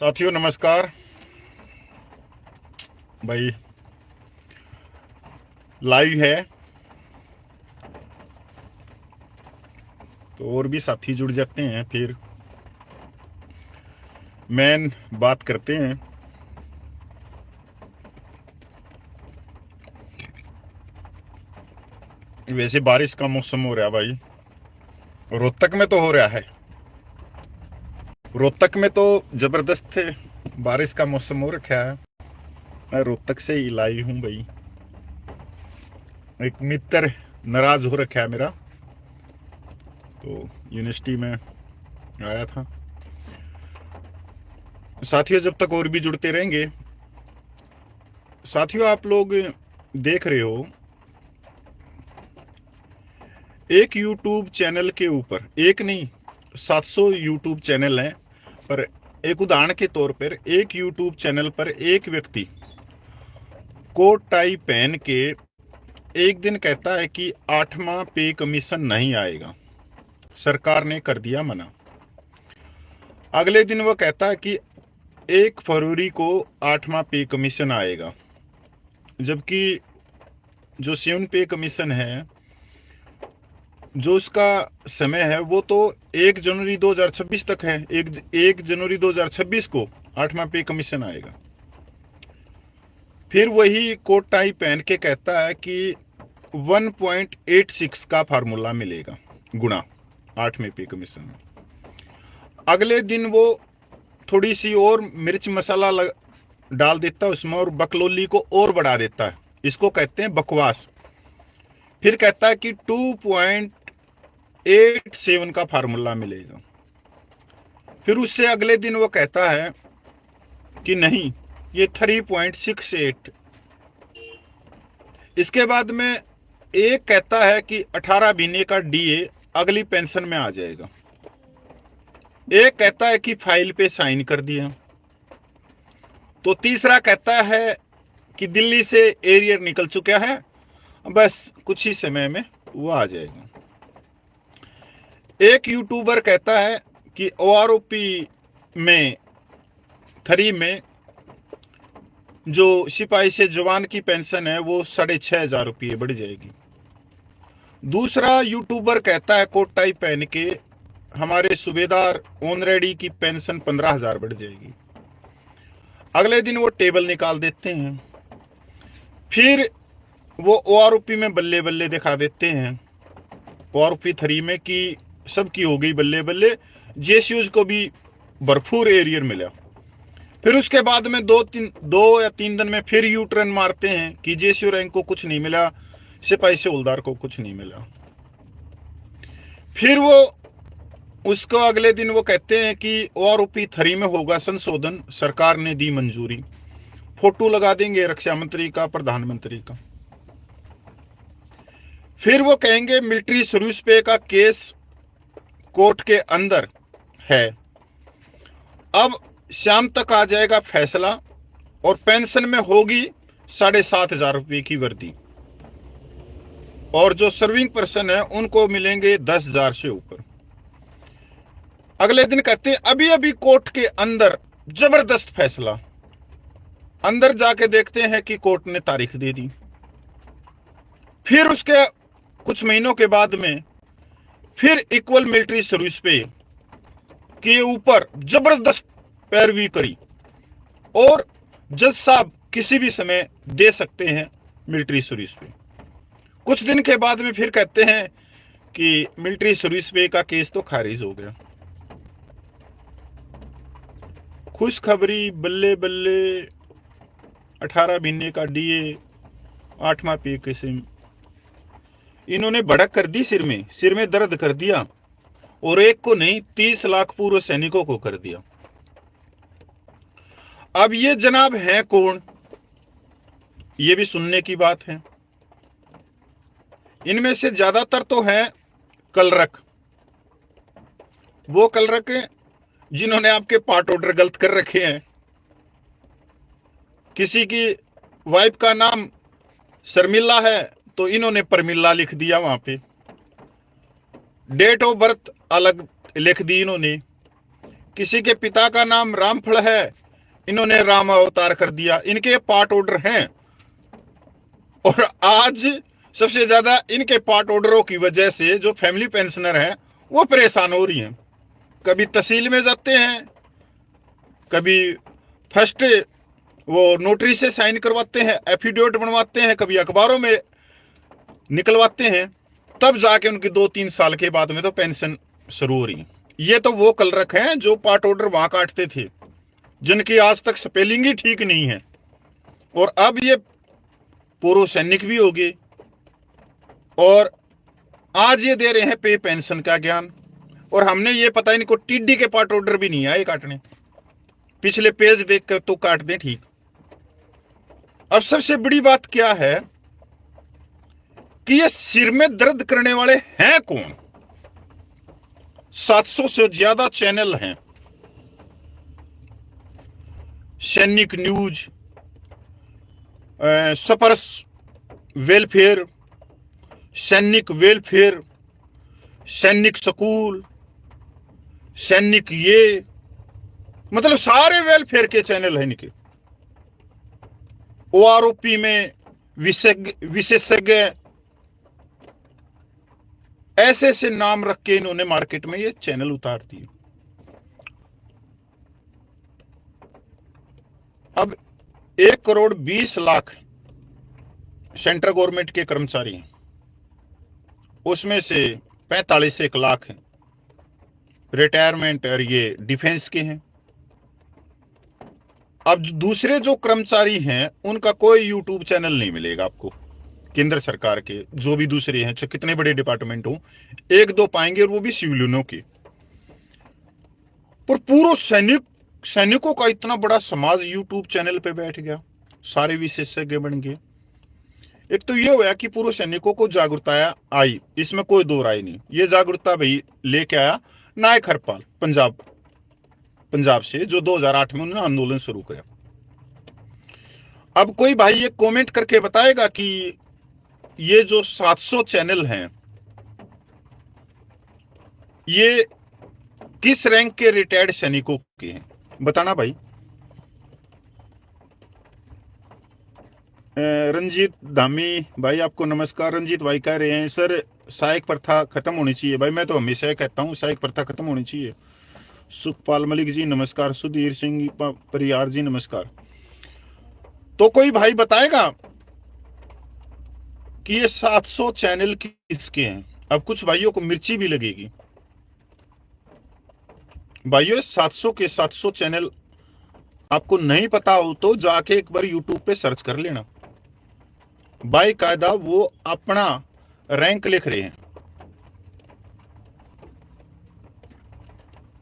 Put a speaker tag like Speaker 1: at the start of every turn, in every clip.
Speaker 1: साथियों नमस्कार भाई। लाइव है तो और भी साथी जुड़ जाते हैं, फिर मेन बात करते हैं। वैसे बारिश का मौसम हो रहा है भाई, रोहतक में तो हो रहा है। रोहतक में तो जबरदस्त बारिश का मौसम हो रखा है। मैं रोहतक से ही लाइव हूँ भाई। एक मित्र नाराज हो रखा है मेरा, तो यूनिवर्सिटी में आया था। साथियों जब तक और भी जुड़ते रहेंगे। साथियों आप लोग देख रहे हो, एक यूट्यूब चैनल के ऊपर, एक नहीं 700 यूट्यूब चैनल हैं, पर एक उदाहरण के तौर पर एक यूट्यूब चैनल पर एक व्यक्ति कोट टाई पहन के एक दिन कहता है कि 8वां पे कमीशन नहीं आएगा, सरकार ने कर दिया मना। अगले दिन वो कहता है कि 1 फरवरी को 8वां पे कमीशन आएगा, जबकि जो 7 पे कमीशन है, जो उसका समय है वो तो 1 जनवरी 2026 तक है। 1 जनवरी 2026 को 8वां पे कमीशन आएगा। फिर वही कोट टाई पहन के कहता है कि 1.86 का फार्मूला मिलेगा गुणा 8वें पे कमीशन में। अगले दिन वो थोड़ी सी और मिर्च मसाला डाल देता है उसमें और बकलोली को और बढ़ा देता है। इसको कहते हैं बकवास। फिर कहता है कि 2.87 का फार्मूला मिलेगा। फिर उससे अगले दिन वो कहता है कि नहीं, ये 3.68। इसके बाद में एक कहता है कि 18 महीने का डीए अगली पेंशन में आ जाएगा। एक कहता है कि फाइल पे साइन कर दिया। तो तीसरा कहता है कि दिल्ली से एरियर निकल चुका है, बस कुछ ही समय में वो आ जाएगा। एक यूट्यूबर कहता है कि ओआरओपी में 3 में जो सिपाही से जवान की पेंशन है वो 6,500 रुपये बढ़ जाएगी। दूसरा यूट्यूबर कहता है कोट टाई पहन के हमारे सूबेदार ऑनरेडी की पेंशन 15,000 बढ़ जाएगी। अगले दिन वो टेबल निकाल देते हैं। फिर वो ओआरओपी में बल्ले बल्ले दिखा देते हैं। ओआरओपी 3 में कि सबकी हो गई बल्ले बल्ले, जेसीयूज को भी भरपूर एरियर मिला। फिर उसके बाद में 2 या 3 दिन में फिर यू टर्न मारते हैं कि जेसीयू रैंक को कुछ नहीं मिला, सिपाही से हवलदार को कुछ नहीं मिला। फिर वो उसको अगले दिन वो कहते हैं कि ओआरओपी 3 में होगा संशोधन, सरकार ने दी मंजूरी। फोटो लगा देंगे रक्षा मंत्री का, प्रधानमंत्री का। फिर वो कहेंगे मिलिट्री सर्विस पे का केस कोर्ट के अंदर है, अब शाम तक आ जाएगा फैसला और पेंशन में होगी 7,500 रुपये की वर्दी, और जो सर्विंग पर्सन है उनको मिलेंगे 10,000 से ऊपर। अगले दिन कहते हैं अभी अभी कोर्ट के अंदर जबरदस्त फैसला। अंदर जाके देखते हैं कि कोर्ट ने तारीख दे दी। फिर उसके कुछ महीनों के बाद में फिर इक्वल मिलिट्री सर्विस पे के ऊपर जबरदस्त पैरवी करी, और जज साहब किसी भी समय दे सकते हैं मिलिट्री सर्विस पे। कुछ दिन के बाद में फिर कहते हैं कि मिलिट्री सर्विस पे का केस तो खारिज हो गया। खुशखबरी, बल्ले बल्ले, 18 महीने का डीए, 8वां पे किस्म। इन्होंने भड़क कर दी, सिर में दर्द कर दिया, और एक को नहीं 30 लाख पूर्व सैनिकों को कर दिया। अब ये जनाब हैं कौन, ये भी सुनने की बात है। इनमें से ज्यादातर तो हैं कलरक, वो कलरक जिन्होंने आपके पार्ट ऑर्डर गलत कर रखे हैं। किसी की वाइफ का नाम शर्मिला है तो इन्होंने परमिला लिख दिया, वहां पे डेट ऑफ बर्थ अलग लिख दी इन्होंने। किसी के पिता का नाम रामफल है, इन्होंने राम अवतार कर दिया, इनके पार्ट ऑर्डर हैं। और आज सबसे ज्यादा इनके पार्ट ऑर्डरों की वजह से जो फैमिली पेंशनर हैं वो परेशान हो रही हैं। कभी तहसील में जाते हैं, कभी फर्स्ट वो नोटरी से साइन करवाते हैं, एफिडेविट बनवाते हैं, कभी अखबारों में निकलवाते हैं, तब जाके उनकी 2-3 साल के बाद में तो पेंशन शुरू हो रही है। ये तो वो क्लर्क हैं जो पार्ट ऑर्डर वहां काटते थे, जिनकी आज तक स्पेलिंग ही ठीक नहीं है, और अब ये पूर्व सैनिक भी हो गए और आज ये दे रहे हैं पे पेंशन का ज्ञान। और हमने ये पता इनको टीडी के पार्ट ऑर्डर भी नहीं आए काटने, पिछले पेज देख कर तो काट दें ठीक। अब सबसे बड़ी बात क्या है कि ये सिर में दर्द करने वाले हैं कौन? 700 से ज्यादा चैनल हैं, सैनिक न्यूज, सपर्स वेलफेयर, सैनिक वेलफेयर, सैनिक स्कूल, सैनिक ये, मतलब सारे वेलफेयर के चैनल हैं इनके। ओआरओपी में विशेषज्ञ, ऐसे ऐसे नाम रख के इन्होंने मार्केट में ये चैनल उतार दिए। अब 1,20,00,000 सेंट्रल गवर्नमेंट के कर्मचारी हैं, उसमें से 45-1 लाख हैं रिटायरमेंट और ये डिफेंस के हैं। अब दूसरे जो कर्मचारी हैं उनका कोई यूट्यूब चैनल नहीं मिलेगा आपको। केंद्र सरकार के जो भी दूसरे हैं, चाहे कितने बड़े डिपार्टमेंट हो, 1-2 पाएंगे, और वो भी सिविलियनों के। पर पूरा सैनिकों का इतना बड़ा समाज यूट्यूब चैनल पे बैठ गया, सारे विशेषज्ञ बन गए। एक तो ये हुआ कि पूर्व सैनिकों को जागरूकता आई, इसमें कोई दो राय नहीं। ये जागरूकता भाई लेके आया नायक हरपाल पंजाब से, जो 2008 में उन्होंने आंदोलन शुरू किया। अब कोई भाई ये कमेंट करके बताएगा कि ये जो 700 चैनल हैं ये किस रैंक के रिटायर्ड सैनिकों के हैं? बताना भाई। रंजीत धामी भाई आपको नमस्कार। रंजीत भाई कह रहे हैं सर सहायक प्रथा खत्म होनी चाहिए। भाई मैं तो हमेशा कहता हूं सहायक प्रथा खत्म होनी चाहिए। सुखपाल मलिक जी नमस्कार। सुधीर सिंह परियार जी नमस्कार। तो कोई भाई बताएगा कि ये 700 चैनल किसके हैं? अब कुछ भाइयों को मिर्ची भी लगेगी। भाइयों 700 के 700 चैनल आपको नहीं पता हो तो जाके एक बार यूट्यूब पे सर्च कर लेना। बाकायदा वो अपना रैंक लिख रहे हैं।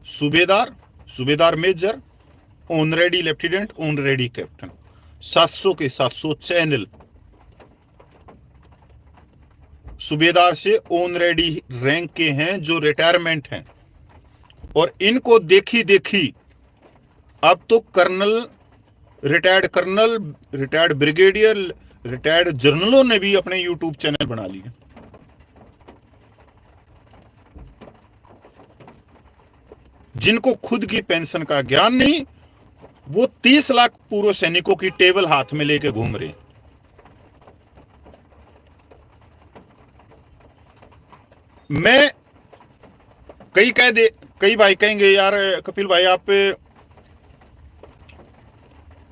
Speaker 1: Subedar major, honorary lieutenant, honorary captain, 700 के 700 चैनल। सूबेदार से ऑनरेडी रैंक के हैं जो रिटायरमेंट हैं, और इनको देखी अब तो कर्नल, रिटायर्ड ब्रिगेडियर, रिटायर्ड जर्नलों ने भी अपने यूट्यूब चैनल बना लिए। जिनको खुद की पेंशन का ज्ञान नहीं, वो 30 लाख पूर्व सैनिकों की टेबल हाथ में लेके घूम रहे। मैं कई भाई कहेंगे यार कपिल भाई आप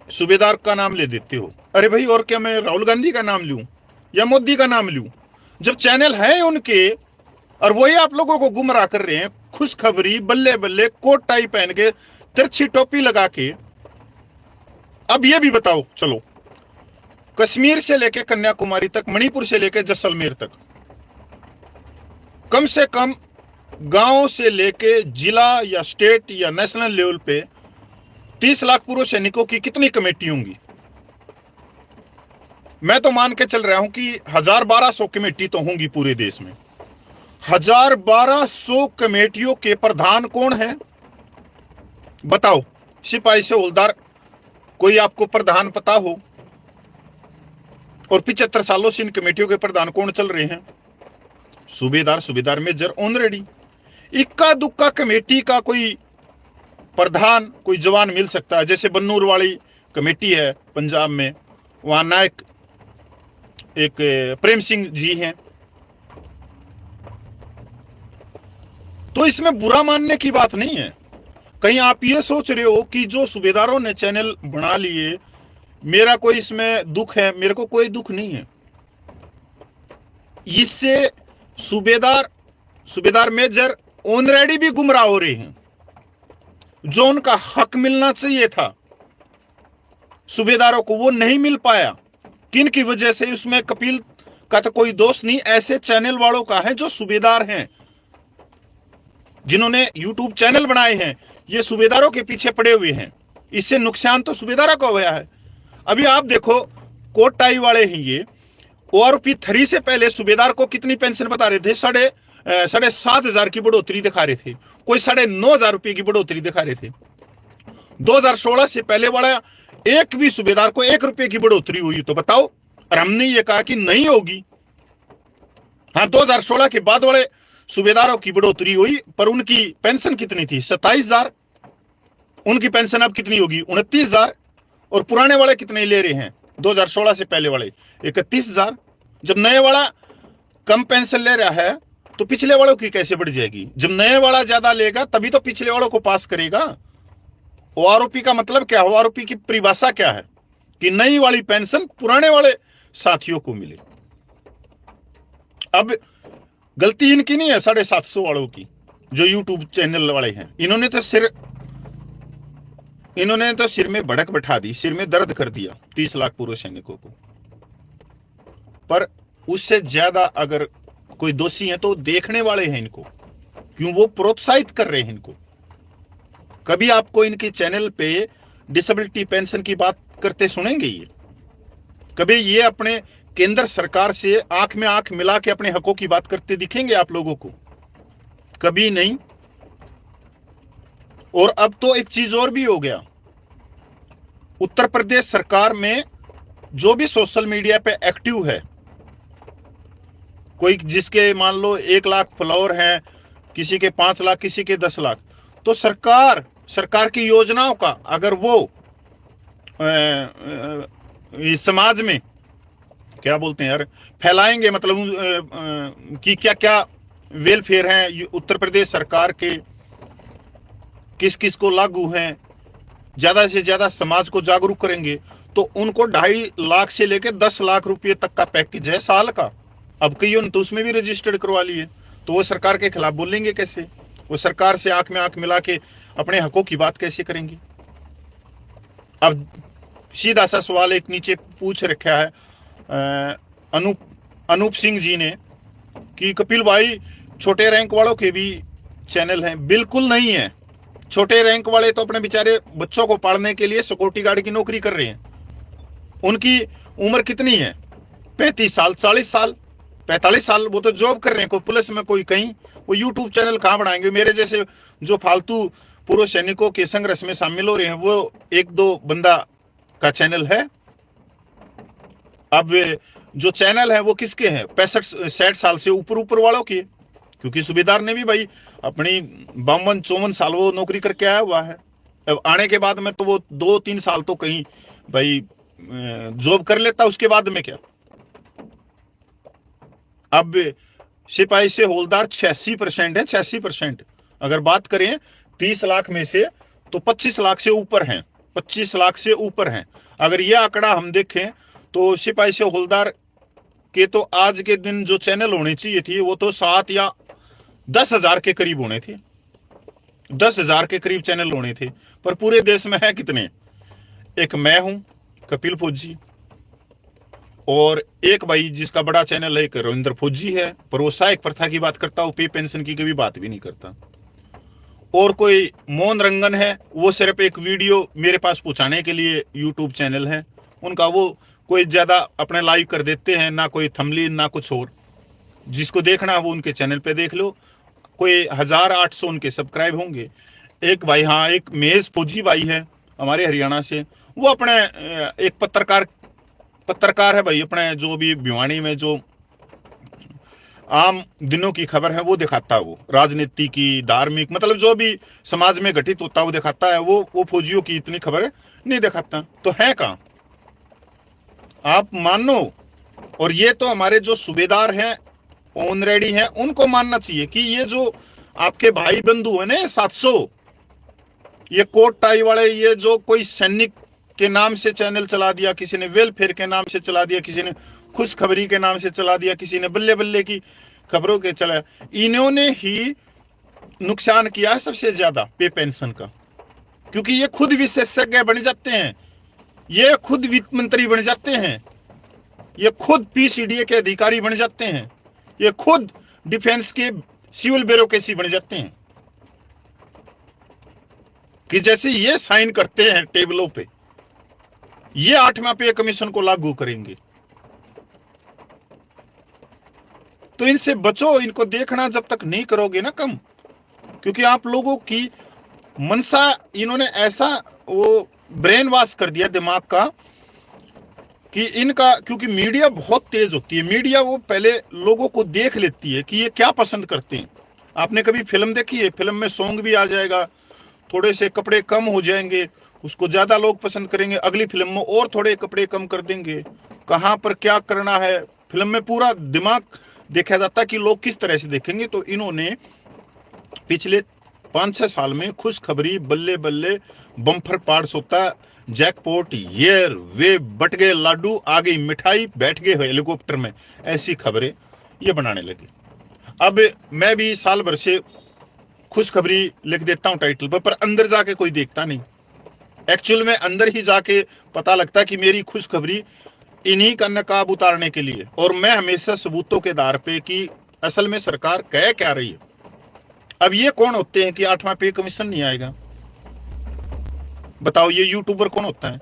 Speaker 1: सूबेदार का नाम ले देते हो। अरे भाई और क्या मैं राहुल गांधी का नाम लूं या मोदी का नाम लूं? जब चैनल है उनके और वही आप लोगों को गुमराह कर रहे हैं, खुशखबरी बल्ले बल्ले कोट टाई पहन के, तिरछी टोपी लगा के। अब ये भी बताओ, चलो कश्मीर से लेके कन्याकुमारी तक, मणिपुर से लेके जैसलमेर तक, कम से कम गांव से लेके जिला या स्टेट या नेशनल लेवल पे 30 लाख पूर्व सैनिकों की कितनी कमेटी होंगी? मैं तो मान के चल रहा हूं कि 1000-1200 कमेटी तो होंगी पूरे देश में। 1000-1200 कमेटियों के प्रधान कौन है बताओ? सिपाही से हवलदार कोई आपको प्रधान पता हो? और 75 सालों से इन कमेटियों के प्रधान कौन चल रहे हैं? Subedar major, honorary. इक्का दुक्का कमेटी का कोई प्रधान कोई जवान मिल सकता है, जैसे बन्नूर वाली कमेटी है पंजाब में, वहां नायक एक प्रेम सिंह जी हैं। तो इसमें बुरा मानने की बात नहीं है। कहीं आप ये सोच रहे हो कि जो सूबेदारों ने चैनल बना लिए मेरा कोई इसमें दुख है, मेरे को कोई दुख नहीं है। इससे सूबेदार मेजर ऑलरेडी भी गुमराह हो रहे हैं। जो उनका हक मिलना चाहिए था सूबेदारों को वो नहीं मिल पाया। किन की वजह से? उसमें कपिल का तो कोई दोष नहीं, ऐसे चैनल वालों का है जो सूबेदार हैं, जिन्होंने यूट्यूब चैनल बनाए हैं, ये सूबेदारों के पीछे पड़े हुए हैं। इससे नुकसान तो सूबेदारों को हुआ है। अभी आप देखो कोट टाई वाले हैं ये, ORP 3 से पहले सूबेदार को कितनी पेंशन बता रहे थे? 7,500 की बढ़ोतरी दिखा रहे थे, कोई 9,500 रुपए की बढ़ोतरी दिखा रहे थे। 2016 से पहले वाला एक भी सूबेदार को 1 रुपए की बढ़ोतरी हुई तो बताओ? और हमने ये कहा कि नहीं होगी। हाँ, 2016 के बाद वाले सूबेदारों की बढ़ोतरी हुई, पर उनकी पेंशन कितनी थी? 27,000। उनकी पेंशन अब कितनी होगी? 29,000। और पुराने वाले कितने ले रहे हैं? 2016 से पहले वाले 31,000। जब नए वाला कम पेंशन ले रहा है तो पिछले वालों की कैसे बढ़ जाएगी? जब नए वाला ज्यादा लेगा तभी तो पिछले वालों को पास करेगा। ORP का मतलब क्या है? ORP की परिभाषा क्या है? कि नई वाली पेंशन पुराने वाले साथियों को मिले। अब गलती इनकी नहीं है 750 वालों की, जो यूट्यूब चैनल वाले हैं। इन्होंने तो सिर में भड़क बैठा दी, सिर में दर्द कर दिया 30 लाख पूर्व सैनिकों को। पर उससे ज्यादा अगर कोई दोषी है तो देखने वाले हैं इनको, क्यों वो प्रोत्साहित कर रहे हैं इनको। कभी आपको इनके चैनल पे डिसेबिलिटी पेंशन की बात करते सुनेंगे? ये कभी ये अपने केंद्र सरकार से आंख में आंख मिला के अपने हकों की बात करते दिखेंगे आप लोगों को? कभी नहीं। और अब तो एक चीज और भी हो गया, उत्तर प्रदेश सरकार में जो भी सोशल मीडिया पे एक्टिव है, कोई जिसके मान लो 1 लाख फॉलोअर हैं, किसी के 5 लाख, किसी के 10 लाख, तो सरकार की योजनाओं का अगर वो इस समाज में क्या बोलते हैं यार, फैलाएंगे, मतलब कि क्या क्या वेलफेयर हैं उत्तर प्रदेश सरकार के, किस किस को लागू हैं, ज्यादा से ज्यादा समाज को जागरूक करेंगे, तो उनको 2.5 लाख से लेकर 10 लाख रुपए तक का पैकेज है साल का। अब कईयों ने तो उसमें भी रजिस्टर्ड करवा लिए, तो वो सरकार के खिलाफ बोलेंगे कैसे? वो सरकार से आंख में आंख मिला के अपने हकों की बात कैसे करेंगे? अब सीधा सा सवाल एक नीचे पूछ रखा है अनूप सिंह जी ने कि कपिल भाई छोटे रैंक वालों के भी चैनल हैं। बिल्कुल नहीं है। छोटे रैंक वाले तो अपने बेचारे बच्चों को पालने के लिए सिक्योरिटी गार्ड की नौकरी कर रहे हैं। उनकी उम्र कितनी है? 35 साल, 40 साल, 45 साल। वो तो जॉब कर रहे हैं, कोई पुलिस में, कोई कहीं। वो यूट्यूब चैनल कहाँ बनाएंगे? मेरे जैसे जो फालतू पूर्व सैनिकों के संघर्ष में शामिल हो रहे हैं, वो 1-2 बंदा का चैनल है। अब जो चैनल है वो किसके हैं? 65-60 साल से ऊपर वालों के, क्योंकि सूबेदार ने भी भाई अपनी 52-54 साल वो नौकरी करके आया हुआ है। अब आने के बाद में तो वो 2-3 साल तो कहीं भाई जॉब कर लेता, उसके बाद में क्या। अब सिपाही से हवलदार 86% है। 86% अगर बात करें 30 लाख में से तो 25 लाख से ऊपर हैं, 25 लाख से ऊपर हैं। अगर यह आंकड़ा हम देखें तो सिपाही से हवलदार के तो आज के दिन जो चैनल होने चाहिए थी वो तो 7 या 10 हजार के करीब होने थे। 10 हजार के करीब चैनल होने थे, पर पूरे देश में है कितने? एक मैं हूं, कपिल फौजी, और एक भाई जिसका बड़ा चैनल है, एक रविंद्र फौजी है, पर वो सहायक प्रथा की बात करता, वो पे पेंशन की कभी बात भी नहीं करता। और कोई मोहन रंगन है, वो सिर्फ एक वीडियो मेरे पास पहुंचाने के लिए यूट्यूब चैनल है उनका, वो कोई ज्यादा अपने लाइव कर देते हैं, ना कोई थंबनेल ना कुछ और। जिसको देखना वो उनके चैनल पे देख लो, कोई 1800 उनके सब्सक्राइब होंगे। एक भाई, हाँ, एक मेज फौजी भाई है हमारे हरियाणा से, वो अपने एक पत्रकार है भाई, अपने जो भी भिवानी में जो आम दिनों की खबर है वो दिखाता है, वो राजनीति की, धार्मिक, मतलब जो भी समाज में घटित होता है वो दिखाता है। वो फौजियों की इतनी खबर नहीं दिखाता। तो है कहाँ, आप मानो। और ये तो हमारे जो सूबेदार हैं, ऑन रेडी हैं, उनको मानना चाहिए कि ये जो आपके भाई बंधु है ना 700, ये कोट टाई वाले, ये जो कोई सैनिक के नाम से चैनल चला दिया, किसी ने वेलफेयर के नाम से चला दिया, किसी ने खुशखबरी के नाम से चला दिया, किसी ने बल्ले बल्ले की खबरों के चला, इन्होंने ही नुकसान किया है सबसे ज्यादा पे पेंशन का। क्योंकि ये खुद विशेषज्ञ बन जाते हैं, ये खुद वित्त मंत्री बन जाते हैं, ये खुद पीसीडीए के अधिकारी बन जाते हैं, ये खुद डिफेंस के सिविल ब्यूरोक्रेसी बन जाते हैं, कि जैसे ये साइन करते हैं टेबलों पे, ये 8वां पे कमीशन को लागू करेंगे। तो इनसे बचो, इनको देखना जब तक नहीं करोगे ना कम, क्योंकि आप लोगों की मनसा, इन्होंने ऐसा वो ब्रेन वॉश कर दिया दिमाग का कि इनका, क्योंकि मीडिया बहुत तेज होती है, मीडिया वो पहले लोगों को देख लेती है कि ये क्या पसंद करते हैं। आपने कभी फिल्म देखी है, फिल्म में सॉन्ग भी आ जाएगा, थोड़े से कपड़े कम हो जाएंगे, उसको ज्यादा लोग पसंद करेंगे, अगली फिल्म में और थोड़े कपड़े कम कर देंगे, कहां पर क्या करना है, फिल्म में पूरा दिमाग देखा जाता है कि लोग किस तरह से देखेंगे। तो इन्होंने पिछले 5-6 साल में खुशखबरी, बल्ले बल्ले, बम्पर पार्ट्स होता है, जैकपॉट, ये वे बट गए लाडू, आ गई मिठाई, बैठ गए हेलीकॉप्टर में, ऐसी खबरें ये बनाने लगे। अब मैं भी साल भर से खुशखबरी लिख देता हूं टाइटल पर अंदर जाके कोई देखता नहीं। एक्चुअल में अंदर ही जाके पता लगता है कि मेरी खुशखबरी इन्हीं का नकाब उतारने के लिए, और मैं हमेशा सबूतों के आधार पे कि असल में सरकार कह क्या रही है। अब ये कौन होते हैं कि 8वां पे कमीशन नहीं आएगा? बताओ, ये यूट्यूबर कौन होता है?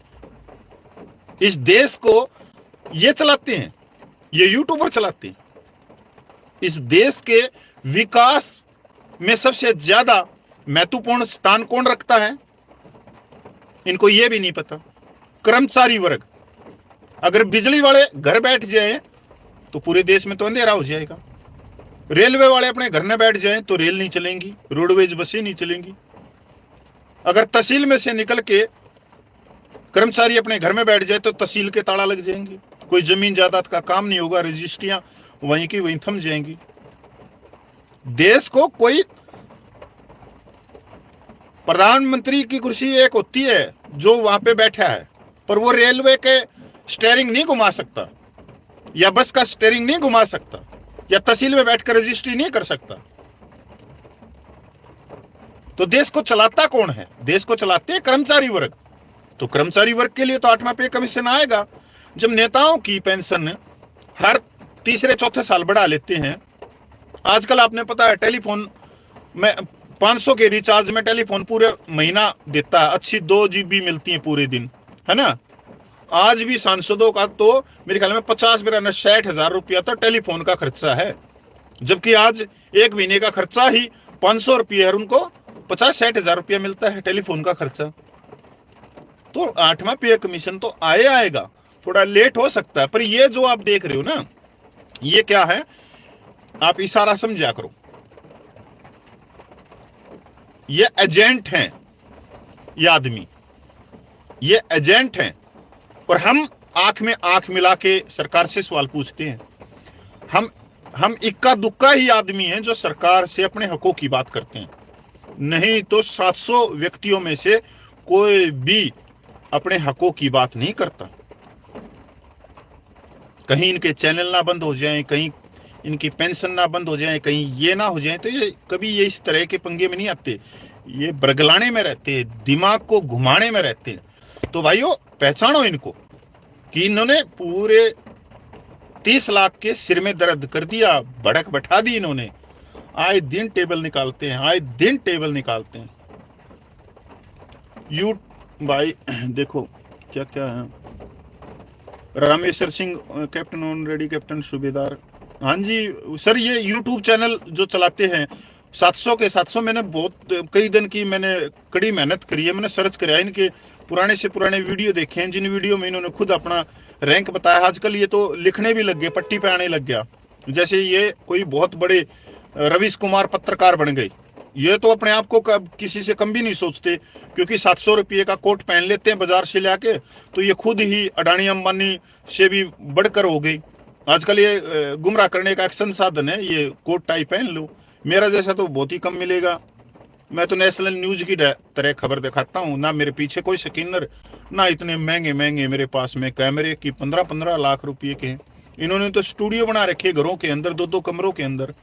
Speaker 1: इस देश को ये चलाते हैं, ये यूट्यूबर चलाते हैं। इस देश के विकास में सबसे ज्यादा महत्वपूर्ण स्थान कौन रखता है? इनको ये भी नहीं पता। कर्मचारी वर्ग। अगर बिजली वाले घर बैठ जाए तो पूरे देश में तो अंधेरा हो जाएगा। रेलवे वाले अपने घर में बैठ जाएं तो रेल नहीं चलेंगी, रोडवेज बसें नहीं चलेंगी। अगर तहसील में से निकल के कर्मचारी अपने घर में बैठ जाए तो तहसील के ताला लग जाएंगे, कोई जमीन जायदाद का काम नहीं होगा, रजिस्ट्रियां वहीं की वहीं थम जाएंगी। देश को कोई प्रधानमंत्री की कुर्सी एक होती है जो वहां पे बैठा है, पर वो रेलवे के स्टीयरिंग नहीं घुमा सकता, या बस का स्टीयरिंग नहीं घुमा सकता, या तहसील में बैठकर रजिस्ट्री नहीं कर सकता। तो देश को चलाता कौन है? देश को चलाते हैं कर्मचारी वर्ग। तो कर्मचारी वर्ग के लिए तो 8वां पे कमीशन आएगा। जब नेताओं की पेंशन हर तीसरे चौथे साल बढ़ा लेते हैं, आजकल आपने पता है टेलीफोन में 500 के रिचार्ज में टेलीफोन पूरे महीना देता है, अच्छी 2 GB मिलती है पूरे दिन, है ना। आज भी सांसदों का तो मेरे ख्याल में 50-60 हजार रुपया तो टेलीफोन का खर्चा है, जबकि आज एक महीने का खर्चा ही 500 रुपये है, उनको 50-60 हजार रुपया मिलता है टेलीफोन का खर्चा। तो 8वां पे कमीशन तो आएगा, थोड़ा लेट हो सकता है, पर ये जो आप देख रहे हो ना, ये क्या है, आप इशारा समझा करो। ये एजेंट हैं, ये आदमी, ये एजेंट हैं। और हम आंख में आंख मिला के सरकार से सवाल पूछते हैं। हम इक्का दुक्का ही आदमी हैं जो सरकार से अपने हकों की बात करते हैं, नहीं तो 700 व्यक्तियों में से कोई भी अपने हकों की बात नहीं करता। कहीं इनके चैनल ना बंद हो जाएं, कहीं इनकी पेंशन ना बंद हो जाए, कहीं ये ना हो जाए, तो ये कभी ये इस तरह के पंगे में नहीं आते। ये बरगलाने में रहते हैं, दिमाग को घुमाने में रहते हैं। तो भाइयों, पहचानो इनको कि इन्होंने पूरे 30 लाख के सिर में दर्द कर दिया, भड़क बैठा दी इन्होंने। आए दिन टेबल निकालते हैं, आए दिन टेबल निकालते हैं। यू भाई देखो क्या क्या है। Rameshwar Singh captain on ready, captain सूबेदार। हाँ जी सर, ये यूट्यूब चैनल जो चलाते हैं 700 के 700, मैंने बहुत कई दिन की मैंने कड़ी मेहनत करी है, मैंने सर्च कराया, इनके पुराने से पुराने वीडियो देखे हैं, जिन वीडियो में इन्होंने खुद अपना रैंक बताया। आजकल ये तो लिखने भी लग गए, पट्टी पे आने लग गया जैसे ये कोई बहुत बड़े रवीश कुमार पत्रकार बन गए। ये तो अपने आप को किसी से कम भी नहीं सोचते, क्योंकि 700 रुपये का कोट पहन लेते हैं बाजार से लाके, तो ये खुद ही अडानी अंबानी से भी बढ़कर हो गई। आजकल ये गुमराह करने का एक संसाधन है, ये कोट टाई पहन लो। मेरा जैसा तो बहुत ही कम मिलेगा। मैं तो नेशनल न्यूज की तरह खबर दिखाता हूँ, ना मेरे पीछे कोई स्किनर, ना इतने महंगे महंगे मेरे पास में कैमरे की 15-15 लाख रुपये के हैं। इन्होंने तो स्टूडियो बना रखे घरों के अंदर, 2-2 कमरों के अंदर,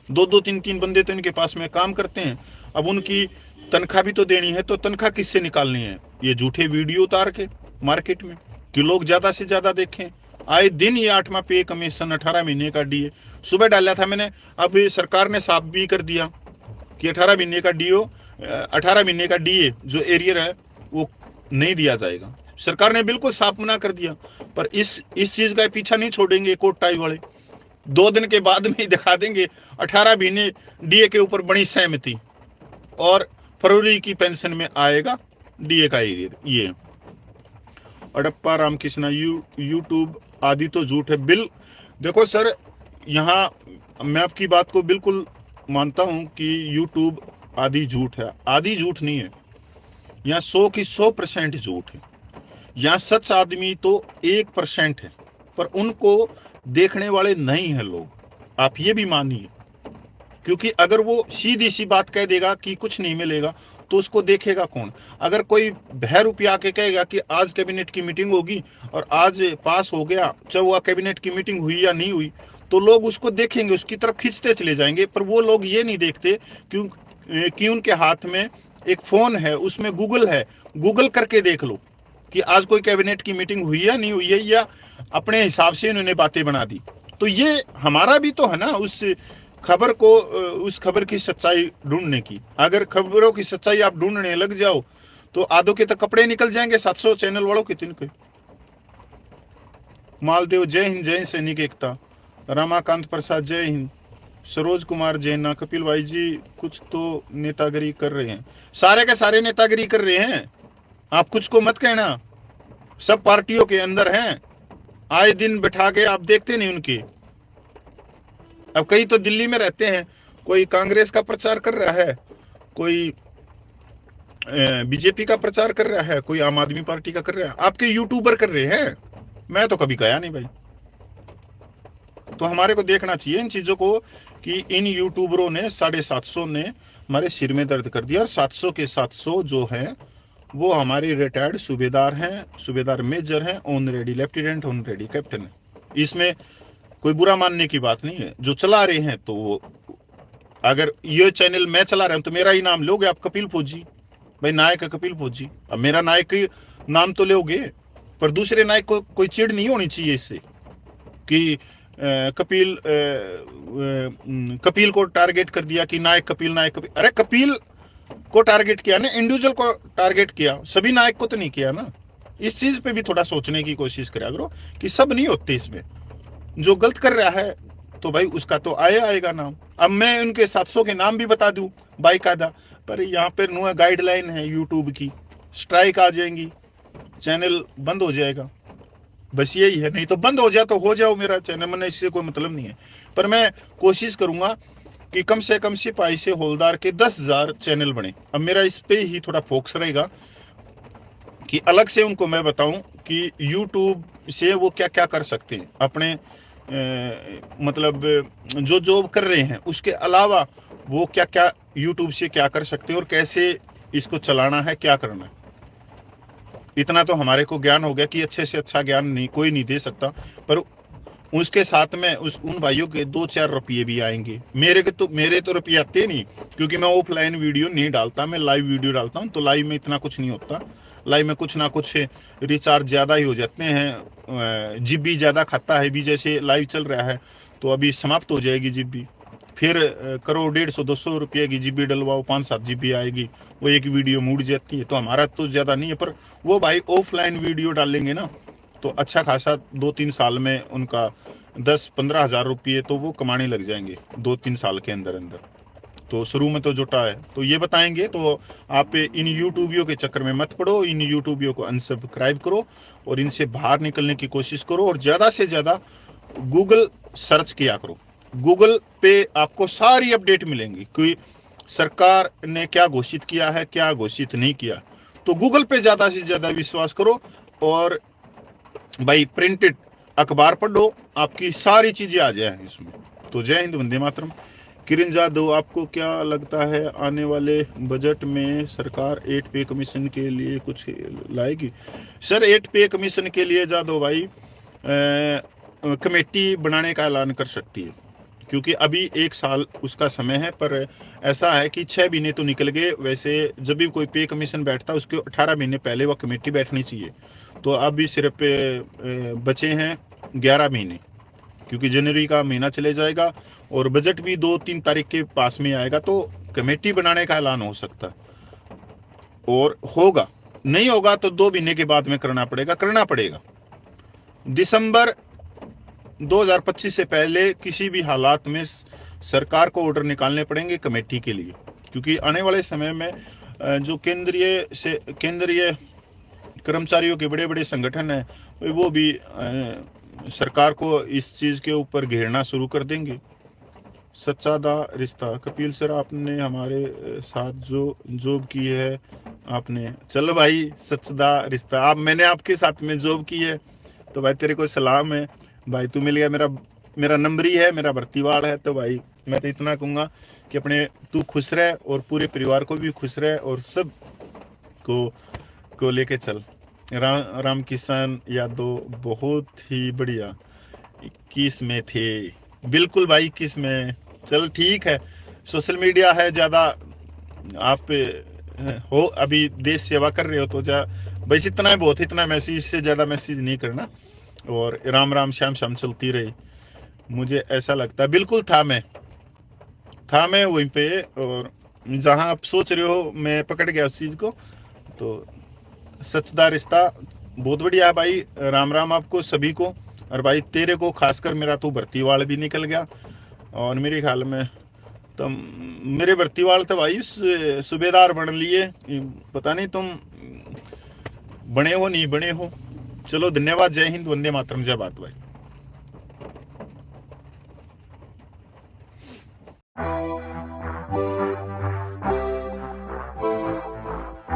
Speaker 1: 2-2 3-3 बंदे तो इनके पास में काम करते हैं। अब उनकी तनख्वाह भी तो देनी है, तो तनख्वाह किससे निकालनी है? ये झूठे वीडियो उतार के मार्केट में कि लोग ज्यादा से ज्यादा देखें। आए दिन ये 8वां पे कमीशन, 18 महीने का डीए सुबह डाला था मैंने। अब सरकार ने साफ भी कर दिया कि 18 महीने का डीओ, 18 महीने का डीए जो एरियर है वो नहीं दिया जाएगा। सरकार ने बिल्कुल साफ मना कर दिया। पर इस चीज का पीछा नहीं छोड़ेंगे कोट टाई वाले। 2 दिन के बाद में ही दिखा देंगे 18 महीने डीए के ऊपर बड़ी सहमति, और फरवरी की पेंशन में आएगा डीए का एरियर। ये अड़प्पा रामकृष्णा यूट्यूब आदि तो झूठ है। देखो सर, यहाँ मैं आपकी बात को बिल्कुल मानता हूं कि यूट्यूब आदि झूठ है। आदि झूठ नहीं है, यहाँ 100 की 100% झूठ है। यहाँ सच आदमी तो 1% है, पर उनको देखने वाले नहीं है लोग। आप ये भी मानिए, क्योंकि अगर वो सीधी सी बात कह देगा कि कुछ नहीं मिलेगा, तो उसको देखेगा कौन? अगर कोई बहरूपी आके कहेगा कि आज कैबिनेट की मीटिंग होगी और आज पास हो गया, चाहे वह कैबिनेट की मीटिंग हुई या नहीं हुई, तो लोग उसको देखेंगे, उसकी तरफ खींचते चले जाएंगे। पर वो लोग ये नहीं देखते कि उनके हाथ में एक फोन है, उसमें गूगल है। गूगल करके देख लो कि आज कोई कैबिनेट की मीटिंग हुई या नहीं हुई है, या अपने हिसाब से इन्होंने बातें बना दी। तो ये हमारा भी तो है ना उस खबर को, उस खबर की सच्चाई ढूंढने की। अगर खबरों की सच्चाई आप ढूंढने लग जाओ तो आधों के तो कपड़े निकल जाएंगे 700 चैनल वालों के। तिनके मालदेव जय हिंद, जय सैनिक एकता। रमाकांत प्रसाद जय हिंद। सरोज कुमार जैना, कपिल भाई जी कुछ तो नेतागिरी कर रहे हैं। सारे के सारे नेतागिरी कर रहे हैं, आप कुछ को मत कहना। सब पार्टियों के अंदर हैं, आए दिन बैठा के आप देखते नहीं उनके। अब कई तो दिल्ली में रहते हैं, कोई कांग्रेस का प्रचार कर रहा है, कोई बीजेपी का प्रचार कर रहा है, कोई आम आदमी पार्टी का कर रहा है। आपके यूट्यूबर कर रहे हैं, मैं तो कभी गया नहीं भाई। तो हमारे को देखना चाहिए इन चीजों को कि इन यूट्यूबरों ने 750 ने हमारे सिर में दर्द कर दिया। और 700 के 700 जो हैं वो हमारे रिटायर्ड सूबेदार हैं, सूबेदार मेजर हैं, ऑनरेडी लेफ्टिनेंट, ऑनरेडी कैप्टन है। इसमें कोई बुरा मानने की बात नहीं है। जो चला रहे हैं तो वो, अगर ये चैनल मैं चला रहा हूं तो मेरा ही नाम लोगे आप, कपिल फौजी भाई, नायक है कपिल फौजी। अब मेरा नायक ही नाम तो लोगे, पर दूसरे नायक को कोई चिढ़ नहीं होनी चाहिए इससे कि कपिल को टारगेट कर दिया कि नायक कपिल, नायक कपिल। अरे कपिल को टारगेट किया ना, इंडिविजुअल को टारगेट किया, सभी नायक को तो नहीं किया ना। इस चीज पे भी थोड़ा सोचने की कोशिश करा करो कि सब नहीं होते इसमें। जो गलत कर रहा है तो भाई उसका तो आएगा नाम। अब मैं उनके 700 के नाम भी बता दूं बाकायदा, पर यहाँ पर नो गाइडलाइन है यूट्यूब की, स्ट्राइक आ जाएंगी, चैनल बंद हो जाएगा। बस यही है, नहीं तो बंद हो जाए तो हो जाओ मेरा चैनल, मैंने इससे कोई मतलब नहीं है। पर मैं कोशिश करूंगा कि कम से कम सिपाही से हौलदार के 10,000 चैनल बने। अब मेरा इस पे ही थोड़ा फोकस रहेगा कि अलग से उनको मैं बताऊं कि यूट्यूब से वो क्या क्या कर सकते हैं अपने मतलब जो जॉब कर रहे हैं उसके अलावा वो क्या क्या यूट्यूब से क्या कर सकते हैं और कैसे इसको चलाना है, क्या करना है। इतना तो हमारे को ज्ञान हो गया कि अच्छे से अच्छा ज्ञान नहीं कोई नहीं दे सकता, पर उसके साथ में उन भाइयों के 2-4 रुपये भी आएंगे। मेरे तो रुपये आते नहीं, क्योंकि मैं ऑफलाइन वीडियो नहीं डालता, मैं लाइव वीडियो डालता हूँ। तो लाइव में इतना कुछ नहीं होता, लाइव में कुछ ना कुछ रिचार्ज ज़्यादा ही हो जाते हैं, जीबी ज़्यादा खाता है। भी जैसे लाइव चल रहा है तो अभी समाप्त हो जाएगी जीबी, फिर करो 150-200 रुपये की जीबी डलवाओ, 5-7 जीबी आएगी, वो एक वीडियो मुड़ जाती है। तो हमारा तो ज़्यादा नहीं है, पर वो भाई ऑफलाइन वीडियो डालेंगे ना तो अच्छा खासा 2-3 साल में उनका 10-15 हज़ार रुपये तो वो कमाने लग जाएंगे 2-3 साल के अंदर अंदर। तो शुरू में तो जुटा है, तो ये बताएंगे। तो आप इन यूट्यूबियों के चक्कर में मत पड़ो, इन यूट्यूबियों को अनसब्सक्राइब करो और इनसे बाहर निकलने की कोशिश करो, और ज़्यादा से ज़्यादा गूगल सर्च किया करो गूगल पे आपको सारी अपडेट मिलेंगी कि सरकार ने क्या घोषित किया है, क्या घोषित नहीं किया। तो गूगल पे ज़्यादा से ज़्यादा विश्वास करो और भाई प्रिंटेड अखबार पढ़ो, आपकी सारी चीज़ें आ जाएंगी इसमें। तो जय हिंद, वंदे मातरम। किरण जाधव, आपको क्या लगता है आने वाले बजट में सरकार 8 पे कमीशन के लिए कुछ लाएगी? सर 8 पे कमीशन के लिए जाधव भाई कमेटी बनाने का ऐलान कर सकती है, क्योंकि अभी 1 साल उसका समय है। पर ऐसा है कि 6 महीने तो निकल गए। वैसे जब भी कोई पे कमीशन बैठता है उसके 18 महीने पहले वह कमेटी बैठनी चाहिए। तो अभी सिर्फ बचे हैं 11 महीने, क्योंकि जनवरी का महीना चले जाएगा और बजट भी 2-3 तारीख के पास में आएगा। तो कमेटी बनाने का ऐलान हो सकता है और होगा, नहीं होगा तो 2 महीने के बाद में करना पड़ेगा। दिसंबर 2025 से पहले किसी भी हालात में सरकार को ऑर्डर निकालने पड़ेंगे कमेटी के लिए, क्योंकि आने वाले समय में जो केंद्रीय कर्मचारियों के बड़े बड़े संगठन हैं वो भी सरकार को इस चीज़ के ऊपर घेरना शुरू कर देंगे। सच्चा रिश्ता, कपिल सर आपने हमारे साथ जो जॉब की है आपने, चलो भाई सच्चा रिश्ता, आप मैंने आपके साथ में जॉब की है तो भाई तेरे को सलाम है भाई, तू मिल गया, मेरा नंबर ही है, मेरा भर्तीवाड़ है। तो भाई मैं तो इतना कहूँगा कि तू खुश रहे और पूरे परिवार को भी खुश रहे और सब को लेके चल। राम किशन यादव, बहुत ही बढ़िया, 21 में थे, बिल्कुल भाई 21 में। चल ठीक है, सोशल मीडिया है, ज़्यादा आप हो अभी देश सेवा कर रहे हो तो बस इतना है बहुत, इतना मैसेज से ज़्यादा मैसेज नहीं करना। और राम राम श्याम श्याम चलती रही, मुझे ऐसा लगता है। बिल्कुल था मैं वहीं पे, और जहाँ आप सोच रहे हो मैं पकड़ गया उस चीज़ को। तो सच्चा रिश्ता बहुत बढ़िया है भाई, राम राम आपको सभी को। और भाई तेरे को खासकर, मेरा तो भर्तीवाल भी निकल गया और मेरे ख्याल में तो मेरे भर्तीवाल तो भाई सूबेदार बन लिए, पता नहीं तुम बने हो नहीं बने हो। चलो धन्यवाद, जय हिंद, वंदे मातरम, जय भारत भाई।